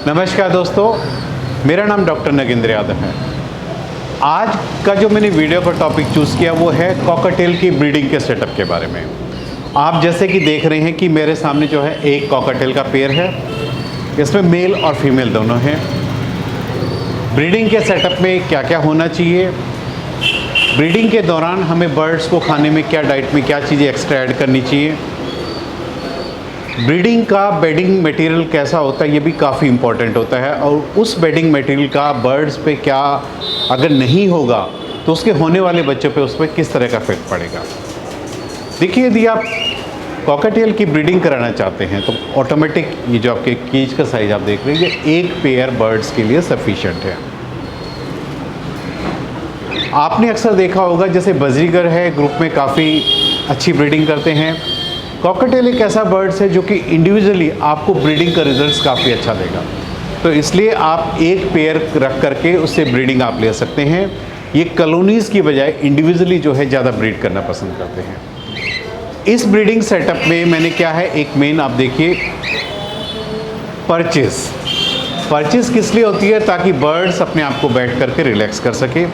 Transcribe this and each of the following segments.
नमस्कार दोस्तों, मेरा नाम डॉक्टर नगेंद्र यादव है। आज का जो मैंने वीडियो का टॉपिक चूज़ किया वो है कॉकटेल की ब्रीडिंग के सेटअप के बारे में। आप जैसे कि देख रहे हैं कि मेरे सामने जो है एक कॉकटेल का पेयर है। इसमें मेल और फीमेल दोनों हैं। ब्रीडिंग के सेटअप में क्या क्या होना चाहिए, ब्रीडिंग के दौरान हमें बर्ड्स को खाने में क्या डाइट में क्या चीज़ें एक्स्ट्रा ऐड करनी चाहिए, ब्रीडिंग का बेडिंग मटेरियल कैसा होता है ये भी काफ़ी इम्पॉर्टेंट होता है, और उस बेडिंग मटेरियल का बर्ड्स पे क्या अगर नहीं होगा तो उसके होने वाले बच्चों पे उस पर किस तरह का इफेक्ट पड़ेगा। देखिए, यदि आप कॉकटेल की ब्रीडिंग कराना चाहते हैं तो ऑटोमेटिक ये जो आपके केज का साइज आप देख रहे हैं ये एक पेयर बर्ड्स के लिए सफिशेंट है। आपने अक्सर देखा होगा जैसे बाजीगर है, ग्रुप में काफ़ी अच्छी ब्रीडिंग करते हैं। कॉकटेल एक ऐसा बर्ड्स है जो कि इंडिविजुअली आपको ब्रीडिंग का रिजल्ट्स काफ़ी अच्छा देगा, तो इसलिए आप एक पेयर रख करके उससे ब्रीडिंग आप ले सकते हैं। ये कॉलोनीज़ की बजाय इंडिविजुअली जो है ज़्यादा ब्रीड करना पसंद करते हैं। इस ब्रीडिंग सेटअप में मैंने क्या है, एक मेन आप देखिए परचेज़ किस लिए होती है, ताकि बर्ड्स अपने आप को बैठ करके रिलैक्स कर सके।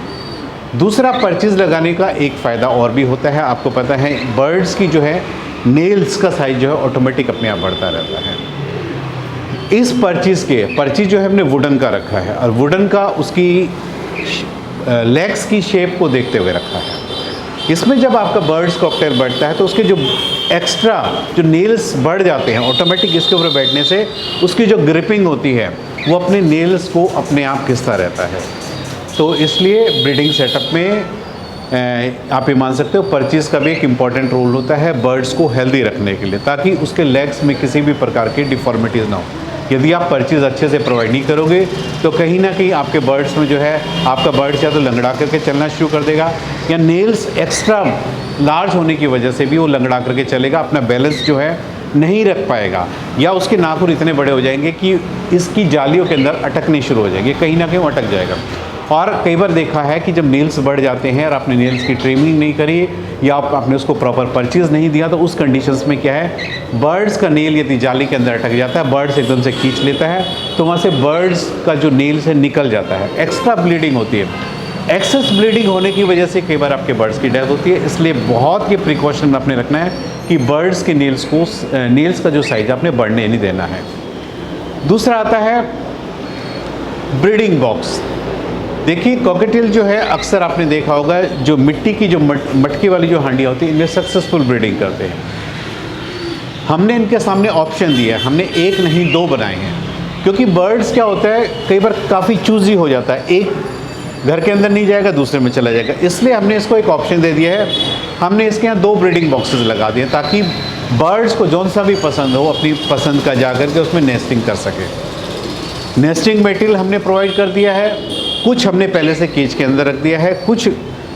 दूसरा, परचेज़ लगाने का एक फ़ायदा और भी होता है। आपको पता है बर्ड्स की जो है नेल्स का साइज जो है ऑटोमेटिक अपने आप बढ़ता रहता है। इस परचेज़ जो है हमने वुडन का रखा है, और वुडन का उसकी लेग्स की शेप को देखते हुए रखा है। इसमें जब आपका बर्ड्स कॉकटेल बढ़ता है तो उसके जो एक्स्ट्रा जो नेल्स बढ़ जाते हैं ऑटोमेटिक, इसके ऊपर बैठने से उसकी जो ग्रिपिंग होती है वो अपने नेल्स को अपने आप खींचता रहता है। तो इसलिए ब्रीडिंग सेटअप में आप ये मान सकते हो परचेज़ का भी एक इम्पॉर्टेंट रोल होता है बर्ड्स को हेल्दी रखने के लिए, ताकि उसके लेग्स में किसी भी प्रकार की डिफॉर्मिटीज़ ना हो। यदि आप परचेज़ अच्छे से प्रोवाइड नहीं करोगे तो कहीं ना कहीं आपके बर्ड्स में जो है आपका बर्ड्स या तो लंगड़ा करके चलना शुरू कर देगा, या नेल्स एक्स्ट्रा लार्ज होने की वजह से भी वो लंगड़ा करके चलेगा, अपना बैलेंस जो है नहीं रख पाएगा, या उसके नाखून इतने बड़े हो जाएंगे कि इसकी जालियों के अंदर अटकने शुरू हो जाएंगे, कहीं ना कहीं वो अटक जाएगा। और कई बार देखा है कि जब नेल्स बढ़ जाते हैं और आपने नेल्स की ट्रिमिंग नहीं करी या आपने उसको प्रॉपर परचेज़ नहीं दिया, तो उस कंडीशंस में क्या है, बर्ड्स का नेल यदि जाली के अंदर अटक जाता है, बर्ड्स एकदम से खींच लेता है, तो वहाँ से बर्ड्स का जो नेल्स है निकल जाता है, एक्स्ट्रा ब्लीडिंग होती है। एक्सेस ब्लीडिंग होने की वजह से कई बार आपके बर्ड्स की डेथ होती है। इसलिए बहुत ये प्रिकॉशन आपने रखना है कि बर्ड्स के नेल्स का जो साइज आपने बढ़ने नहीं देना है। दूसरा आता है ब्रीडिंग बॉक्स। देखिए, कॉकटेल जो है अक्सर आपने देखा होगा जो मिट्टी की जो मटकी वाली जो हांडियाँ होती है इनमें सक्सेसफुल ब्रीडिंग करते हैं। हमने इनके सामने ऑप्शन दिया है, हमने एक नहीं दो बनाए हैं, क्योंकि बर्ड्स क्या होता है कई बार काफ़ी चूजी हो जाता है, एक घर के अंदर नहीं जाएगा दूसरे में चला जाएगा। इसलिए हमने इसको एक ऑप्शन दे दिया है, हमने इसके यहाँ 2 ब्रीडिंग बॉक्सेस लगा दिए ताकि बर्ड्स को जौन सा भी पसंद हो अपनी पसंद का जा करके उसमें नेस्टिंग कर सके। नेस्टिंग मटेरियल हमने प्रोवाइड कर दिया है, कुछ हमने पहले से केज के अंदर रख दिया है, कुछ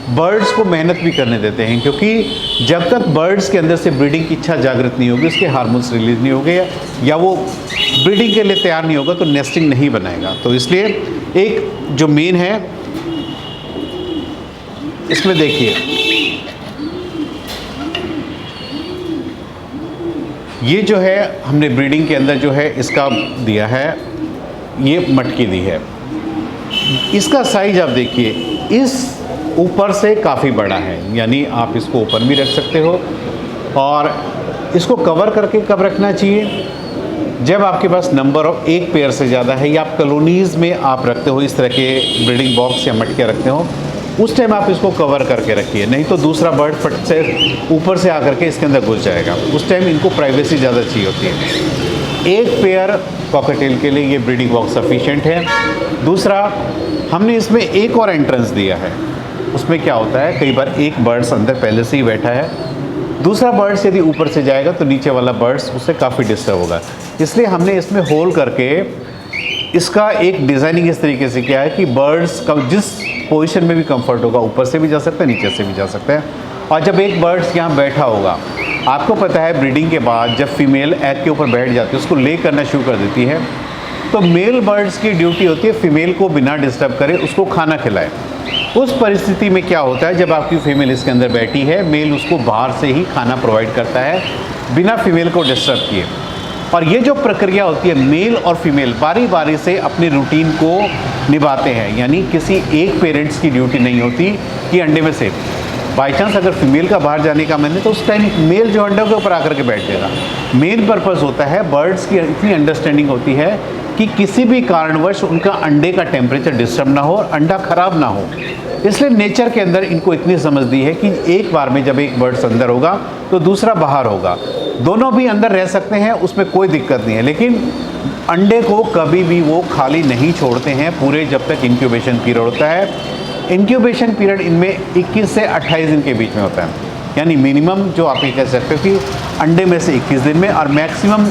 बर्ड्स को मेहनत भी करने देते हैं, क्योंकि जब तक बर्ड्स के अंदर से ब्रीडिंग की इच्छा जागृत नहीं होगी, उसके हार्मोन्स रिलीज नहीं होंगे या वो ब्रीडिंग के लिए तैयार नहीं होगा तो नेस्टिंग नहीं बनाएगा। तो इसलिए एक जो मेन है इसमें देखिए, ये जो है हमने ब्रीडिंग के अंदर जो है इसका दिया है, ये मटकी दी है। इसका साइज आप देखिए, इस ऊपर से काफ़ी बड़ा है, यानी आप इसको ऊपर भी रख सकते हो। और इसको कवर करके कब रखना चाहिए, जब आपके पास नंबर ऑफ एक पेयर से ज़्यादा है या आप कॉलोनीज़ में आप रखते हो, इस तरह के ब्रीडिंग बॉक्स या मटके रखते हो, उस टाइम आप इसको कवर करके रखिए, नहीं तो दूसरा बर्ड फट से ऊपर से आकर के इसके अंदर घुस जाएगा। उस टाइम इनको प्राइवेसी ज़्यादा चाहिए होती है। एक पेयर कॉकटेल के लिए ये ब्रीडिंग बॉक्स सफिशिएंट है। दूसरा, हमने इसमें एक और एंट्रेंस दिया है। उसमें क्या होता है, कई बार एक बर्ड्स अंदर पहले से ही बैठा है, दूसरा बर्ड्स यदि ऊपर से जाएगा तो नीचे वाला बर्ड्स उससे काफ़ी डिस्टर्ब होगा। इसलिए हमने इसमें होल करके इसका एक डिज़ाइनिंग इस तरीके से किया है कि बर्ड्स का जिस पोजीशन में भी कंफर्ट होगा, ऊपर से भी जा सकता है, नीचे से भी जा सकता है। और जब एक बर्ड्स यहाँ बैठा होगा, आपको पता है ब्रीडिंग के बाद जब फीमेल एग के ऊपर बैठ जाती है, उसको ले करना शुरू कर देती है, तो मेल बर्ड्स की ड्यूटी होती है फीमेल को बिना डिस्टर्ब करे उसको खाना खिलाए। उस परिस्थिति में क्या होता है, जब आपकी फीमेल इसके अंदर बैठी है, मेल उसको बाहर से ही खाना प्रोवाइड करता है बिना फीमेल को डिस्टर्ब किए। और ये जो प्रक्रिया होती है, मेल और फीमेल बारी बारी से अपनी रूटीन को निभाते हैं, यानी किसी एक पेरेंट्स की ड्यूटी नहीं होती कि अंडे में से बाई चांस अगर फीमेल का बाहर जाने का मन है तो उस टाइम मेल जो अंडे के ऊपर आकर के बैठ जाएगा। मेन पर्पस होता है, बर्ड्स की इतनी अंडरस्टैंडिंग होती है कि किसी भी कारणवश उनका अंडे का टेम्परेचर डिस्टर्ब ना हो और अंडा खराब ना हो। इसलिए नेचर के अंदर इनको इतनी समझ दी है कि एक बार में जब एक बर्ड्स अंदर होगा तो दूसरा बाहर होगा, दोनों भी अंदर रह सकते हैं, उसमें कोई दिक्कत नहीं है। लेकिन अंडे को कभी भी वो खाली नहीं छोड़ते हैं पूरे जब तक इंक्यूबेशन पीरियड होता है। इंक्यूबेशन पीरियड इनमें 21 से 28 दिन के बीच में होता है, यानी मिनिमम जो आप ये कह सकते हो कि अंडे में से 21 दिन में और मैक्सिमम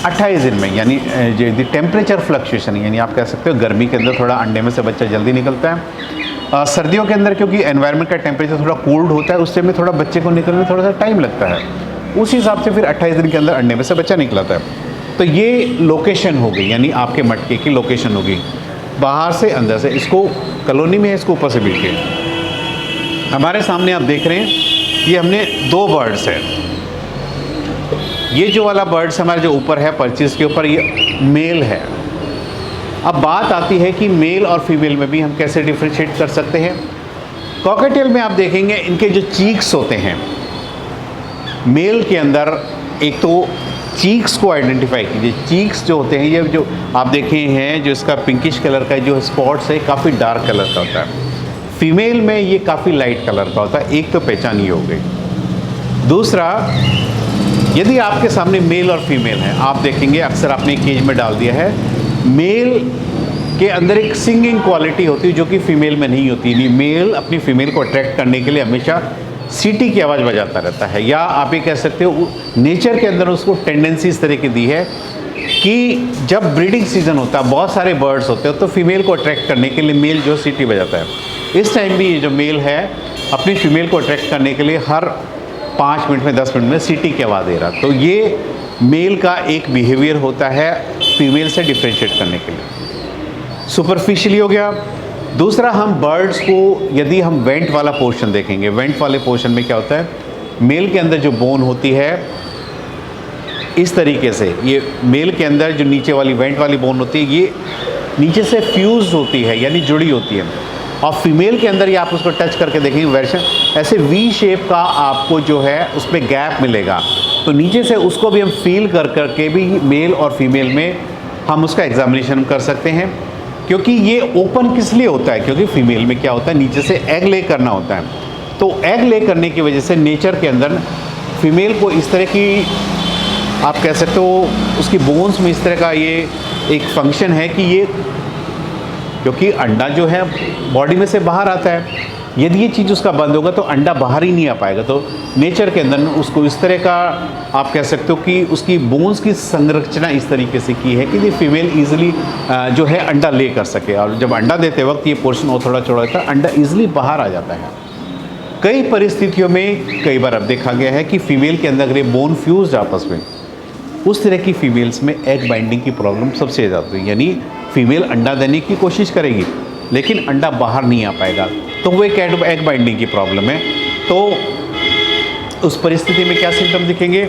28 दिन में, यानी जो टेम्परेचर फ्लक्चुएशन, यानी आप कह सकते हो गर्मी के अंदर थोड़ा अंडे में से बच्चा जल्दी निकलता है, सर्दियों के अंदर क्योंकि एनवायरनमेंट का टेम्परेचर थोड़ा कोल्ड होता है उससे में थोड़ा बच्चे को निकलने में थोड़ा सा टाइम लगता है, उस हिसाब से फिर 28 दिन के अंदर अंडे में से बच्चा निकलाता है। तो ये लोकेशन हो गई, यानी आपके मटके की लोकेशन होगी, बाहर से अंदर से। इसको कॉलोनी में है, इसको ऊपर से बिल्ड के हमारे सामने आप देख रहे हैं, ये हमने 2 बर्ड्स हैं। ये जो वाला बर्ड्स हमारे जो ऊपर है परचेज के ऊपर, ये मेल है। अब बात आती है कि मेल और फीमेल में भी हम कैसे डिफ्रेंशिएट कर सकते हैं। कॉकटेल में आप देखेंगे इनके जो चीक्स होते हैं, मेल के अंदर एक तो चीक्स को आइडेंटिफाई कीजिए। चीक्स जो होते हैं, ये जो आप देखे हैं, जो इसका पिंकिश कलर का जो स्पॉट्स है काफ़ी डार्क कलर का होता है। फीमेल में ये काफ़ी लाइट कलर का होता है। एक तो पहचान ये हो गई। दूसरा, यदि आपके सामने मेल और फीमेल है, आप देखेंगे अक्सर आपने एक केज में डाल दिया है, मेल के अंदर एक सिंगिंग क्वालिटी होती है जो कि फीमेल में नहीं होती। नहीं, मेल अपनी फीमेल को अट्रैक्ट करने के लिए हमेशा सीटी की आवाज़ बजाता रहता है, या आप ये कह सकते हो नेचर के अंदर उसको टेंडेंसी इस तरह की दी है कि जब ब्रीडिंग सीजन होता है, बहुत सारे बर्ड्स होते हैं, तो फीमेल को अट्रैक्ट करने के लिए मेल जो सीटी बजाता है। इस टाइम भी ये जो मेल है अपनी फीमेल को अट्रैक्ट करने के लिए हर 5 मिनट में 10 मिनट में सीटी की आवाज़ दे रहा। तो ये मेल का एक बिहेवियर होता है फीमेल से डिफ्रेंशिएट करने के लिए। सुपरफिशियली हो गया। दूसरा, हम बर्ड्स को यदि हम वेंट वाला पोर्शन देखेंगे, वेंट वाले पोर्शन में क्या होता है, मेल के अंदर जो बोन होती है इस तरीके से, ये मेल के अंदर जो नीचे वाली वेंट वाली बोन होती है ये नीचे से फ्यूज होती है, यानी जुड़ी होती है। और फीमेल के अंदर ये आप उसको टच करके देखेंगे वर्शन ऐसे वी शेप का आपको जो है उसमें गैप मिलेगा। तो नीचे से उसको भी हम फील कर करके भी मेल और फीमेल में हम उसका एग्जामिनेशन कर सकते हैं। क्योंकि ये ओपन किस लिए होता है, क्योंकि फीमेल में क्या होता है, नीचे से एग ले करना होता है। तो एग ले करने की वजह से नेचर के अंदर फीमेल को इस तरह की, आप कह सकते हो उसकी बोन्स में इस तरह का ये एक फंक्शन है कि ये, क्योंकि अंडा जो है बॉडी में से बाहर आता है, यदि ये चीज़ उसका बंद होगा तो अंडा बाहर ही नहीं आ पाएगा। तो नेचर के अंदर उसको इस तरह का, आप कह सकते हो कि उसकी बोन्स की संरचना इस तरीके से की है कि ये फीमेल ईजिली जो है अंडा ले कर सके। और जब अंडा देते वक्त ये पोर्शन और थोड़ा चौड़ा होता है, अंडा ईजिली बाहर आ जाता है। कई परिस्थितियों में कई बार अब देखा गया है कि फीमेल के अंदर अगर ये बोन फ्यूज आपस में, उस तरह की फीमेल्स में एग बाइंडिंग की प्रॉब्लम सबसे ज़्यादा होती है। यानी फीमेल अंडा देने की कोशिश करेगी लेकिन अंडा बाहर नहीं आ पाएगा, तो वो एक एग बाइंडिंग की प्रॉब्लम है। तो उस परिस्थिति में क्या सिम्टम दिखेंगे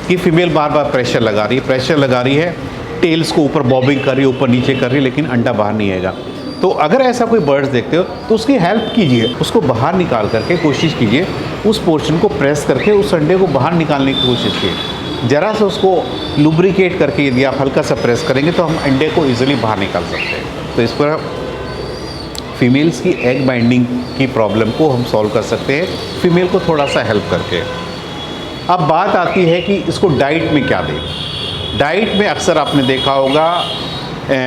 कि फीमेल बार बार प्रेशर लगा रही है, टेल्स को ऊपर बॉबिंग कर रही है, ऊपर नीचे कर रही है, लेकिन अंडा बाहर नहीं आएगा। तो अगर ऐसा कोई बर्ड्स देखते हो तो उसकी हेल्प कीजिए, उसको बाहर निकाल करके कोशिश कीजिए, उस पोर्शन को प्रेस करके उस अंडे को बाहर निकालने की कोशिश कीजिए। ज़रा सा उसको लुब्रिकेट करके यदि आप हल्का सा प्रेस करेंगे तो हम अंडे को ईजिली बाहर निकाल सकते हैं। तो इस पर फीमेल्स की एग बाइंडिंग की प्रॉब्लम को हम सॉल्व कर सकते हैं फीमेल को थोड़ा सा हेल्प करके। अब बात आती है कि इसको डाइट में क्या दें। डाइट में अक्सर आपने देखा होगा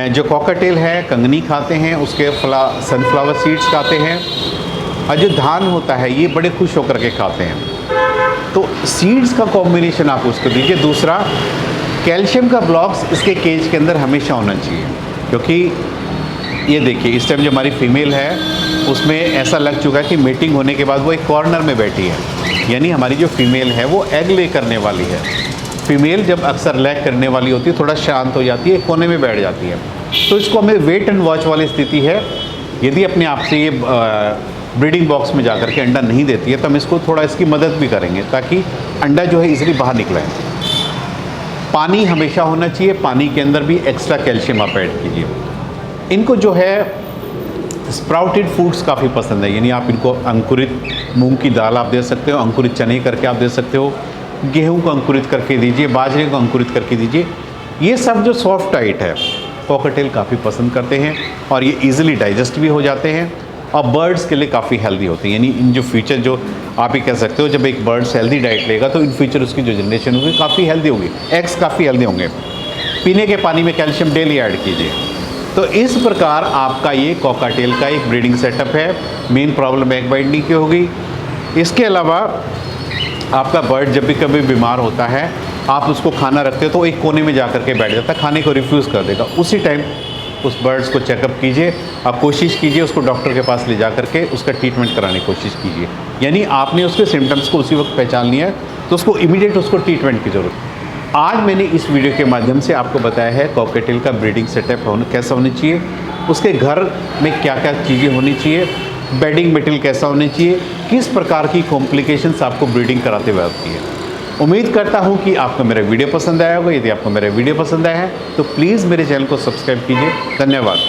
जो कॉकटेल है कंगनी खाते हैं, उसके सनफ्लावर सीड्स खाते हैं, और जो धान होता है ये बड़े खुश होकर के खाते हैं। तो सीड्स का कॉम्बिनेशन आप उसको दीजिए। दूसरा, कैल्शियम का ब्लॉक्स इसके केज के अंदर हमेशा होना चाहिए, क्योंकि ये देखिए इस टाइम जो हमारी फीमेल है उसमें ऐसा लग चुका है कि मीटिंग होने के बाद वो एक कॉर्नर में बैठी है, यानी हमारी जो फीमेल है वो एग ले करने वाली है। फीमेल जब अक्सर लैग करने वाली होती है थोड़ा शांत हो जाती है, कोने में बैठ जाती है। तो इसको हमें वेट एंड वॉच वाली स्थिति है। यदि अपने आप से ये ब्रीडिंग बॉक्स में जाकर के अंडा नहीं देती है तो हम इसको थोड़ा इसकी मदद भी करेंगे ताकि अंडा जो है इजीली बाहर निकले। पानी हमेशा होना चाहिए, पानी के अंदर भी एक्स्ट्रा कैल्शियम आप ऐड कीजिए। इनको जो है स्प्राउटेड फूड्स काफ़ी पसंद है, यानी आप इनको अंकुरित मूंग की दाल आप दे सकते हो, अंकुरित चने करके आप दे सकते हो, गेहूं को अंकुरित करके दीजिए, बाजरे को अंकुरित करके दीजिए। ये सब जो सॉफ्ट डाइट है कॉकटेल काफ़ी पसंद करते हैं और ये इजीली डाइजेस्ट भी हो जाते हैं और बर्ड्स के लिए काफ़ी हेल्दी होते हैं। यानी इन जो फ्यूचर जो आप ही कह सकते हो, जब एक बर्ड्स हेल्दी डाइट लेगा तो इन फ्यूचर उसकी जो जनरेशन होगी काफ़ी हेल्दी होगी, एग्स काफ़ी हेल्दी होंगे। पीने के पानी में कैल्शियम डेली ऐड कीजिए। तो इस प्रकार आपका ये कॉकटेल का एक ब्रीडिंग सेटअप है। मेन प्रॉब्लम एग बाइंडिंग की होगी। इसके अलावा आपका बर्ड जब भी कभी बीमार होता है, आप उसको खाना रखते हो तो एक कोने में जा कर के बैठ जाता है, खाने को रिफ्यूज़ कर देगा। उसी टाइम उस बर्ड्स को चेकअप कीजिए, आप कोशिश कीजिए उसको डॉक्टर के पास ले जा करके उसका ट्रीटमेंट कराने की कोशिश कीजिए। यानी आपने उसके सिम्टम्स को उसी वक्त पहचान लिया है तो उसको इमीडिएट उसको ट्रीटमेंट की ज़रूरत है। आज मैंने इस वीडियो के माध्यम से आपको बताया है कॉकटेल का ब्रीडिंग सेटअप कैसा होना चाहिए, उसके घर में क्या क्या चीज़ें होनी चाहिए, बेडिंग मटेरियल कैसा होना चाहिए, किस प्रकार की कॉम्प्लिकेशंस आपको ब्रीडिंग कराते हुए आती है। उम्मीद करता हूँ कि आपको मेरा वीडियो पसंद आया होगा। यदि आपको मेरा वीडियो पसंद आया है तो प्लीज़ मेरे चैनल को सब्सक्राइब कीजिए। धन्यवाद।